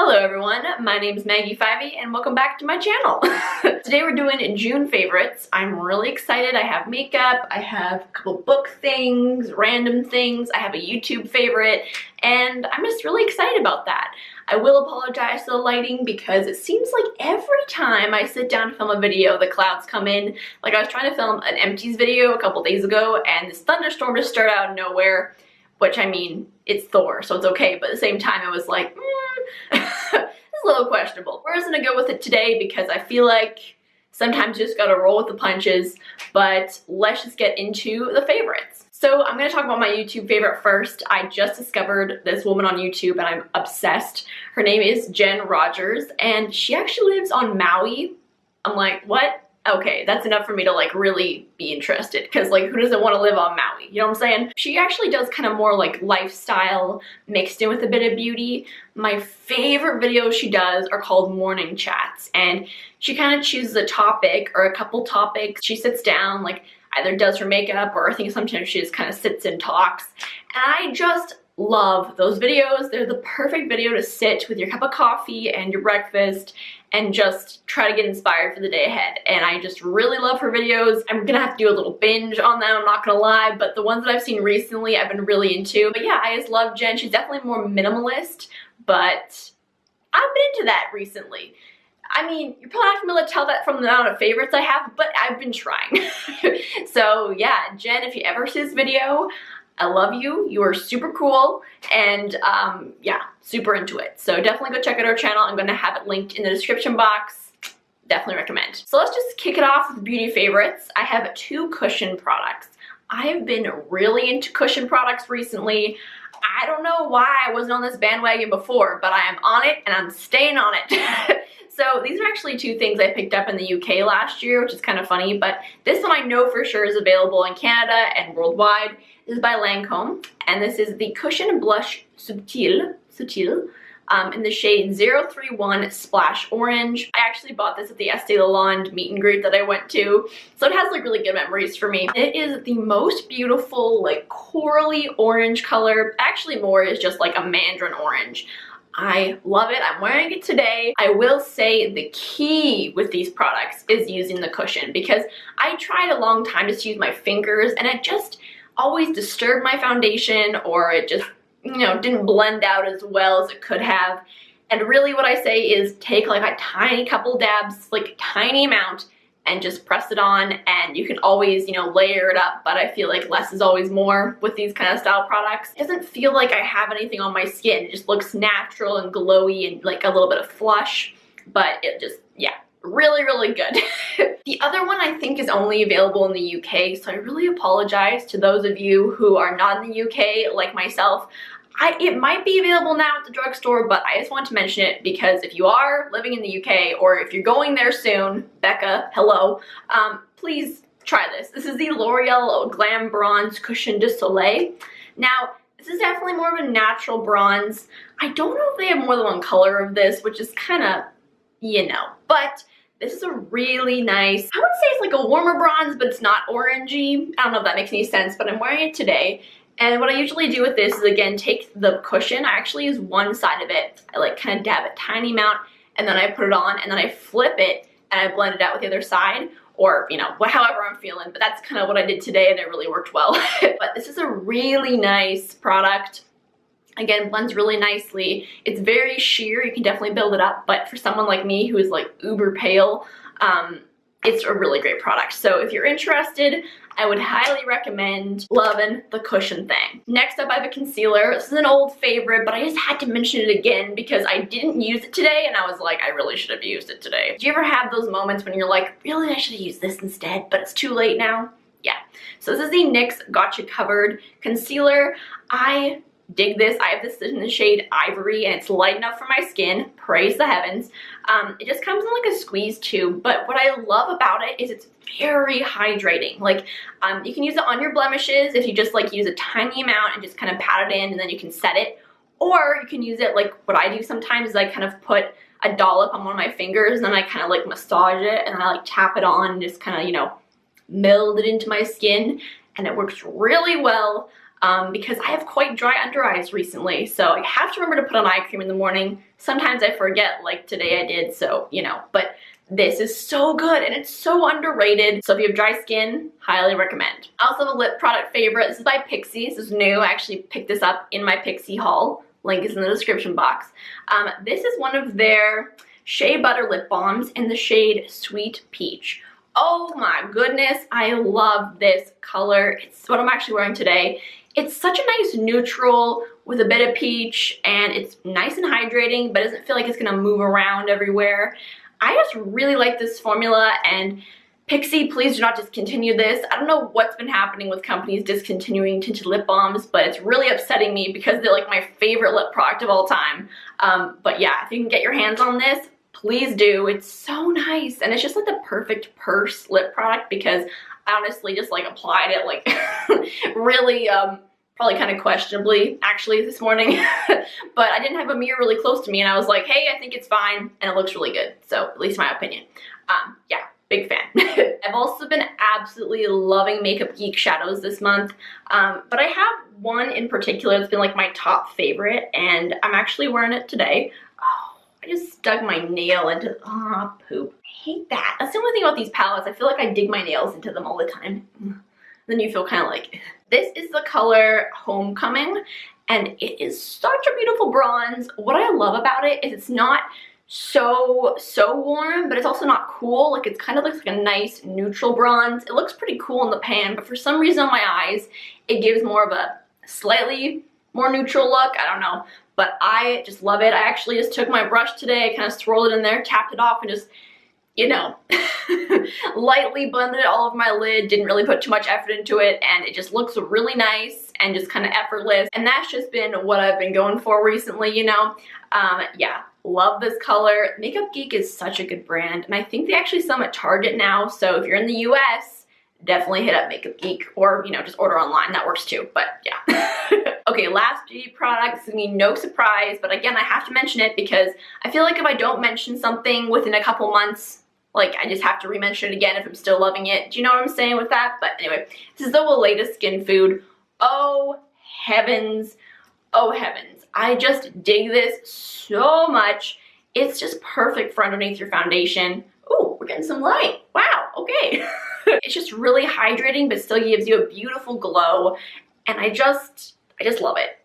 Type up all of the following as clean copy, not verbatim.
Hello everyone, my name is Maggie Fyvie and welcome back to my channel. Today we're doing June favorites. I'm really excited. I have makeup, I have a couple book things, random things, I have a YouTube favorite, and I'm just really excited about that. I will apologize for the lighting because it seems like every time I sit down to film a video, the clouds come in. Like I was trying to film an empties video a couple days ago and this thunderstorm just started out of nowhere, which I mean, it's Thor, so it's okay, but at the same time it was like, it's a little questionable. We're just gonna go with it today because I feel like sometimes you just gotta roll with the punches, but let's just get into the favorites. So I'm gonna talk about my YouTube favorite first. I just discovered this woman on YouTube and I'm obsessed. Her name is Jen Rogers and she actually lives on Maui. I'm like, what? Okay, that's enough for me to like really be interested because like who doesn't want to live on Maui? You know what I'm saying? She actually does kind of more like lifestyle mixed in with a bit of beauty. My favorite videos she does are called morning chats and she kind of chooses a topic or a couple topics. She sits down, like either does her makeup or I think sometimes she just kind of sits and talks. And I just love those videos. They're the perfect video to sit with your cup of coffee and your breakfast and just try to get inspired for the day ahead. And I just really love her videos. I'm gonna have to do a little binge on them, I'm not gonna lie, but the ones that I've seen recently I've been really into. But yeah, I just love Jen. She's definitely more minimalist, but I've been into that recently. I mean, you're probably not gonna be able to tell that from the amount of favorites I have, but I've been trying. So yeah, Jen, if you ever see this video, I love you. You are super cool and yeah, super into it. So definitely go check out our channel. I'm gonna have it linked in the description box. Definitely recommend. So let's just kick it off with beauty favorites. I have 2 cushion products. I've been really into cushion products recently. I don't know why I wasn't on this bandwagon before, but I am on it and I'm staying on it. So these are actually 2 things I picked up in the UK last year, which is kind of funny, but this one I know for sure is available in Canada and worldwide. This is by Lancome, and this is the Cushion Blush Subtil in the shade 031 Splash Orange. I actually bought this at the Estee Lauder meet and greet that I went to, so it has like really good memories for me. It is the most beautiful like corally orange color. Actually more is just like a mandarin orange. I love it. I'm wearing it today. I will say the key with these products is using the cushion because I tried a long time just to use my fingers and it just always disturbed my foundation or it just, you know, didn't blend out as well as it could have. And really what I say is take like a tiny couple dabs, like a tiny amount, and just press it on, and you can always, you know, layer it up, but I feel like less is always more with these kind of style products. It doesn't feel like I have anything on my skin. It just looks natural and glowy and like a little bit of flush, but it just, yeah, really, really good. The other one I think is only available in the UK, so I really apologize to those of you who are not in the UK like myself. It might be available now at the drugstore, but I just want to mention it because if you are living in the UK or if you're going there soon, Becca, hello, please try this. This is the L'Oreal Glam Bronze Cushion de Soleil. Now, this is definitely more of a natural bronze. I don't know if they have more than one color of this, which is kind of, you know, but this is a really nice, I would say it's like a warmer bronze, but it's not orangey. I don't know if that makes any sense, but I'm wearing it today. And what I usually do with this is, again, take the cushion. I actually use one side of it. I like kind of dab a tiny amount and then I put it on and then I flip it and I blend it out with the other side or, you know, however I'm feeling. But that's kind of what I did today and it really worked well. But this is a really nice product. Again, blends really nicely. It's very sheer. You can definitely build it up. But for someone like me who is like uber pale, it's a really great product. So if you're interested, I would highly recommend loving the cushion thing. Next up, I have a concealer. This is an old favorite, but I just had to mention it again because I didn't use it today and I was like, I really should have used it today. Do you ever have those moments when you're like, really, I should have used this instead, but it's too late now? Yeah. So this is the NYX Gotcha Covered Concealer. I dig this. I have this in the shade Ivory and it's light enough for my skin. Praise the heavens. It just comes in like a squeeze tube, but what I love about it is it's very hydrating. Like you can use it on your blemishes if you just like use a tiny amount and just kind of pat it in and then you can set it. Or you can use it like what I do sometimes is I kind of put a dollop on one of my fingers and then I kind of like massage it and then I like tap it on and just kind of, you know, meld it into my skin and it works really well. because I have quite dry under eyes recently, so I have to remember to put on eye cream in the morning. Sometimes I forget, like today I did, so you know, but this is so good and it's so underrated. So if you have dry skin, highly recommend. I also have a lip product favorite. This is by Pixi. This is new. I actually picked this up in my Pixi haul. Link is in the description box. This is one of their Shea Butter lip balms in the shade Sweet Peach. Oh my goodness, I love this color. It's what I'm actually wearing today. It's such a nice neutral with a bit of peach, and it's nice and hydrating, but doesn't feel like it's gonna move around everywhere. I just really like this formula, and Pixi, please do not discontinue this. I don't know what's been happening with companies discontinuing tinted lip balms, but it's really upsetting me because they're like my favorite lip product of all time. But yeah, if you can get your hands on this, please do. It's so nice, and it's just like the perfect purse lip product because I honestly just like applied it like really probably kind of questionably actually this morning, but I didn't have a mirror really close to me and I was like, hey, I think it's fine, and it looks really good. So at least my opinion. Yeah, big fan. I've also been absolutely loving Makeup Geek shadows this month, but I have one in particular that's been like my top favorite, and I'm actually wearing it today. Oh, I just dug my nail into, poop. I hate that. That's the only thing about these palettes. I feel like I dig my nails into them all the time. Then you feel kind of like, this is the color Homecoming, and it is such a beautiful bronze. What I love about it is it's not so warm, but it's also not cool. Like, it kind of looks like a nice neutral bronze. It looks pretty cool in the pan, but for some reason on my eyes, it gives more of a slightly more neutral look. I don't know, but I just love it. I actually just took my brush today, I kind of swirled it in there, tapped it off, and just, you know, lightly blended it all over my lid, didn't really put too much effort into it, and it just looks really nice and just kind of effortless, and that's just been what I've been going for recently, you know. Yeah, love this color. Makeup Geek is such a good brand, and I think they actually sell them at Target now, so if you're in the US, definitely hit up Makeup Geek, or, you know, just order online, that works too, but yeah. Okay, last beauty product, this is gonna be no surprise, but again, I have to mention it because I feel like if I don't mention something within a couple months, like, I just have to re-mention it again if I'm still loving it. Do you know what I'm saying with that? But anyway, this is the Weleda Skin Food. Oh heavens, oh heavens. I just dig this so much. It's just perfect for underneath your foundation. Ooh, we're getting some light. Wow, okay. It's just really hydrating, but still gives you a beautiful glow. And I just love it.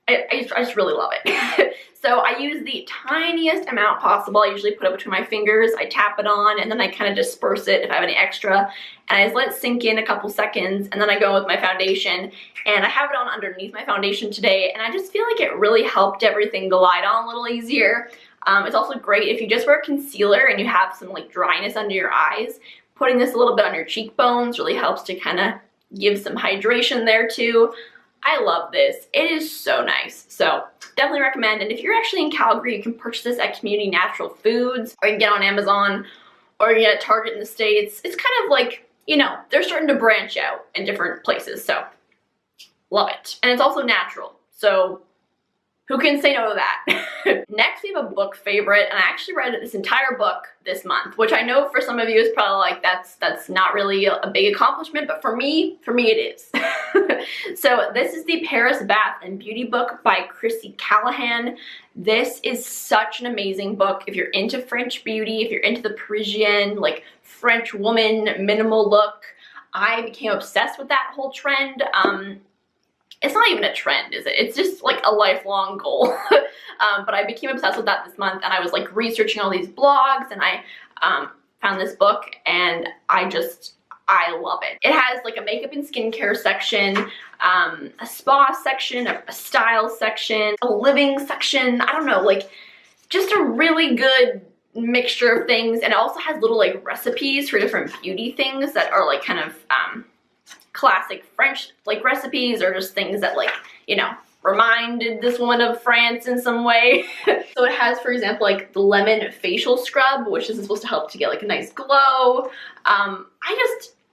I just really love it. So I use the tiniest amount possible. I usually put it between my fingers, I tap it on, and then I kind of disperse it if I have any extra. And I just let it sink in a couple seconds, and then I go with my foundation. And I have it on underneath my foundation today, and I just feel like it really helped everything glide on a little easier. It's also great if you just wear concealer and you have some like dryness under your eyes. Putting this a little bit on your cheekbones really helps to kind of give some hydration there too. I love this. It is so nice. So definitely recommend. And if you're actually in Calgary, you can purchase this at Community Natural Foods, or you can get it on Amazon, or you can get it at Target in the States. It's kind of like, you know, they're starting to branch out in different places. So love it. And it's also natural. So who can say no to that? Next, we have a book favorite, and I actually read this entire book this month, which I know for some of you is probably like, that's not really a big accomplishment, but for me it is. So this is the Paris Bath and Beauty book by Chrissy Callahan. This is such an amazing book if you're into French beauty, if you're into the Parisian, like French woman minimal look. I became obsessed with that whole trend. It's not even a trend, is it? It's just like a lifelong goal. But I became obsessed with that this month, and I was like researching all these blogs, and I found this book, and I love it. It has like a makeup and skincare section, a spa section, a style section, a living section. I don't know, like just a really good mixture of things. And it also has little like recipes for different beauty things that are like kind of classic French like recipes, or just things that, like, you know, reminded this one of France in some way. So it has, for example, like the lemon facial scrub, which is supposed to help to get like a nice glow.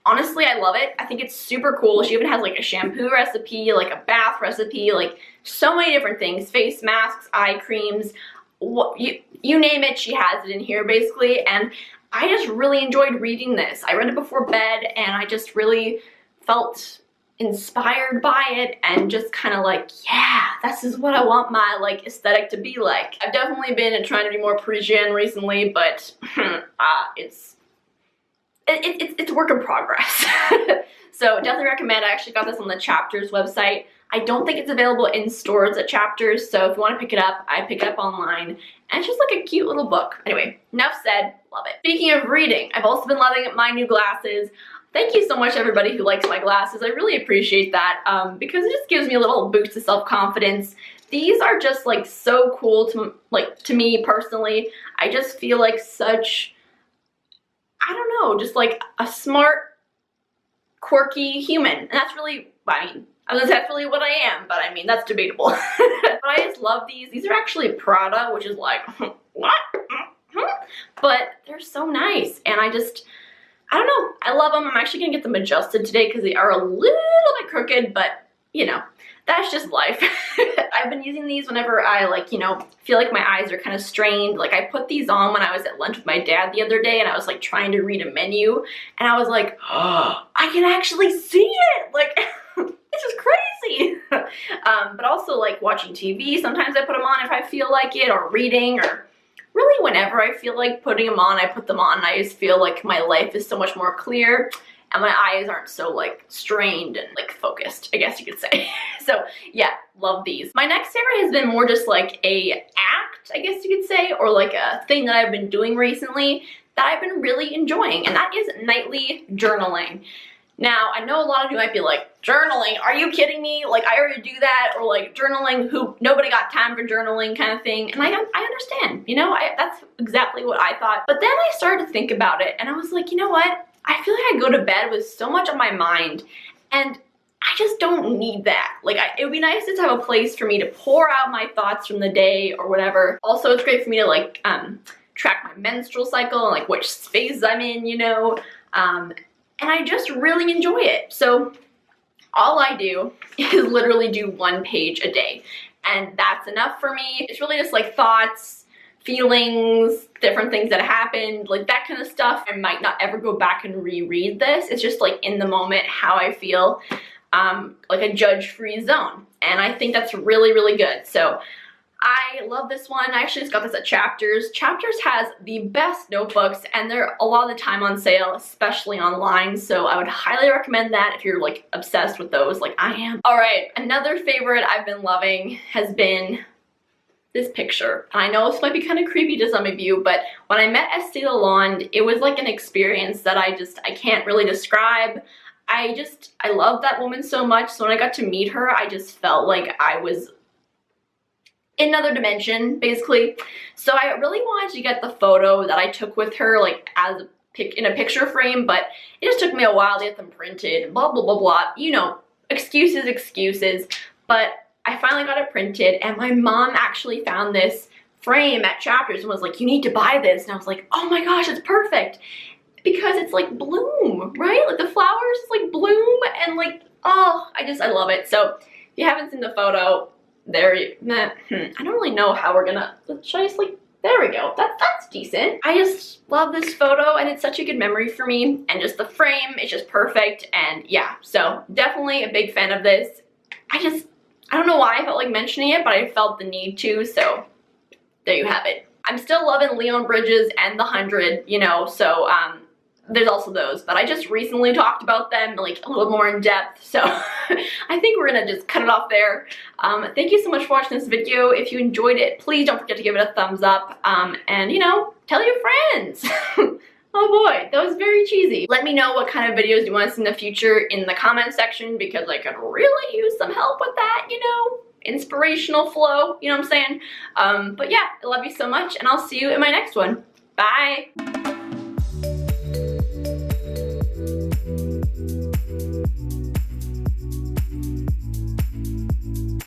Honestly, I love it. I think it's super cool. She even has like a shampoo recipe, like a bath recipe, like so many different things, face masks, eye creams, what you name it, she has it in here basically. And I just really enjoyed reading this. I read it before bed, and I just really felt inspired by it and just kind of like, yeah, this is what I want my like aesthetic to be like. I've definitely been trying to be more Parisian recently, but it's a work in progress. So definitely recommend. I actually got this on the Chapters website. I don't think it's available in stores at Chapters, so if you want to pick it up, I pick it up online. And it's just like a cute little book. Anyway, enough said, love it. Speaking of reading, I've also been loving my new glasses. Thank you so much everybody who likes my glasses. I really appreciate that because it just gives me a little boost of self-confidence. These are just like so cool to me personally. I just feel like such, I don't know, just like a smart, quirky human. And that's really, I mean, that's really what I am, but I mean, that's debatable. But I just love these. These are actually Prada, which is like, what? But they're so nice, and I don't know, I love them. I'm actually gonna get them adjusted today because they are a little bit crooked, but you know, that's just life. I've been using these whenever I like, you know, feel like my eyes are kind of strained. Like I put these on when I was at lunch with my dad the other day and I was like trying to read a menu and I was like, oh, I can actually see it. Like, this is crazy. But also like watching TV, sometimes I put them on if I feel like it, or reading, or really whenever I feel like putting them on, I put them on and I just feel like my life is so much more clear and my eyes aren't so like strained and like focused, I guess you could say. So yeah, love these. My next favorite has been more just like a act, I guess you could say, or like a thing that I've been doing recently that I've been really enjoying, and that is nightly journaling. Now, I know a lot of you might be like, journaling, are you kidding me? Like, I already do that, or like journaling, who nobody got time for journaling kind of thing. And I understand, you know, that's exactly what I thought. But then I started to think about it and I was like, you know what? I feel like I go to bed with so much on my mind and I just don't need that. Like, it would be nice to have a place for me to pour out my thoughts from the day or whatever. Also, it's great for me to like track my menstrual cycle and like which phase I'm in, you know. And I just really enjoy it. So all I do is literally do 1 page a day. And that's enough for me. It's really just like thoughts, feelings, different things that happened, like that kind of stuff. I might not ever go back and reread this. It's just like in the moment how I feel, like a judge-free zone. And I think that's really, really good. So I love this one. I actually just got this at Chapters. Chapters has the best notebooks and they're a lot of the time on sale, especially online. So I would highly recommend that if you're like obsessed with those like I am. All right, another favorite I've been loving has been this picture. And I know this might be kind of creepy to some of you, but when I met Estee Lalonde, it was like an experience that I can't really describe. I love that woman so much. So when I got to meet her, I just felt like I was in another dimension, basically. So I really wanted to get the photo that I took with her, like as in a picture frame, but it just took me a while to get them printed, blah, blah, blah, blah. You know, excuses. But I finally got it printed, and my mom actually found this frame at Chapters and was like, you need to buy this. And I was like, oh my gosh, it's perfect. Because it's like bloom, right? Like the flowers like bloom and like, oh, I love it. So if you haven't seen the photo, I don't really know how we're gonna, should I just like, there we go, that's decent. I just love this photo and it's such a good memory for me, and just the frame is just perfect. And yeah, so definitely a big fan of this. I don't know why I felt like mentioning it, but I felt the need to, so there you have it. I'm still loving Leon Bridges and The 100, you know, so there's also those, but I just recently talked about them like a little more in depth, so I think we're gonna just cut it off there. Thank you so much for watching this video. If you enjoyed it, please don't forget to give it a thumbs up, and you know, tell your friends. Oh boy, that was very cheesy. Let me know what kind of videos you want to see in the future in the comment section, because I could really use some help with that, you know, inspirational flow, you know what I'm saying? But yeah, I love you so much, and I'll see you in my next one. Bye!